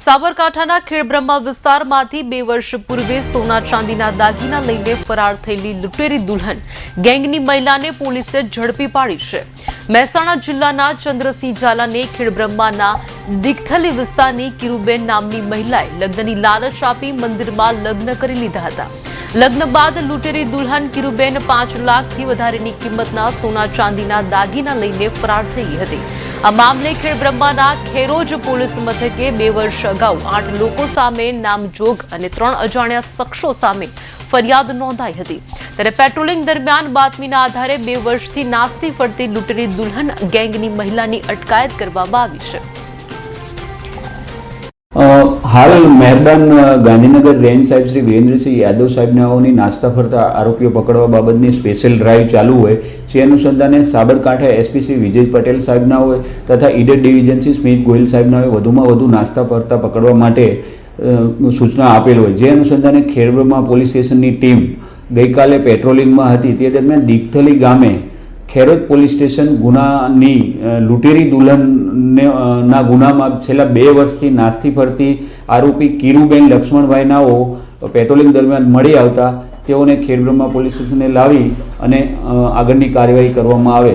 સાબરકાંઠાના ખેડબ્રહ્મા વિસ્તારમાંથી 2 વર્ષ પૂર્વે સોના ચાંદીના દાગીના લઈને ફરાર થયેલી લૂંટેરી દુલ્હન ગેંગની મહિલાને પોલીસે ઝડપી પાડી છે। મહેસાણા જિલ્લાના ચંદ્રસિંહ ઝાલાને ખેડબ્રહ્માના દિગથલી વિસ્તારની કિરુબેન નામની મહિલાએ લગ્નની લાલચ આપી મંદિરમાં લગ્ન કરી લીધા હતા। લગ્ન બાદ લૂંટેરી દુલ્હન કિરુબેન 5 લાખથી વધારેની કિંમતના સોના ચાંદીના દાગીના લઈને ફરાર થઈ હતી। આ મામલે ખેડબ્રહ્માના ખેરોજ પોલીસ મથકે 2 વર્ષ અગાઉ 8 લોકો સામે નામજોગ અને 3 અજાણ્યા શખ્સો સામે ફરિયાદ નોંધાઈ હતી। ત્યારે પેટ્રોલિંગ દરમિયાન બાતમીના આધારે 2 વર્ષથી નાસ્તી ફરતી લૂંટેરી દુલ્હન ગેંગની મહિલાની અટકાયત કરવામાં આવી છે। हाल मेहरबान गांधीनगर रेंज साहेब श्री वीरेन्द्रसिंह यादव साहेब ने नास्ता फरता आरोपीओ पकड़वा बाबतनी स्पेशल ड्राइव चालू होय जे अनुसंधाने साबरकांठा एसपी विजय पटेल साहेब होय तथा ईडर डिविजन स्मित गोयल साहेब होय वधुमां वधु नास्ता फरता पकड़वा माटे सूचना आपेल होय जे अनुसंधाने खेड़ब्रह्मा पोलीस स्टेशननी टीम गई काले पेट्रोलिंग में हती ते दरमियान दिगथली गामे खेरोज पोलीस स्टेशन गुनानी लूंटेरी दुल्हन ना गुना में छेल्ला 2 वर्षथी नास्ती फरती आरोपी किरुबेन लक्ष्मणभाई नाओ पेट्रोलिंग दरमियान मळी आवता तेओने खेड़ब्रह्मा पोलीस स्टेशने लावी अने आगळनी कार्यवाही करवामां आवे।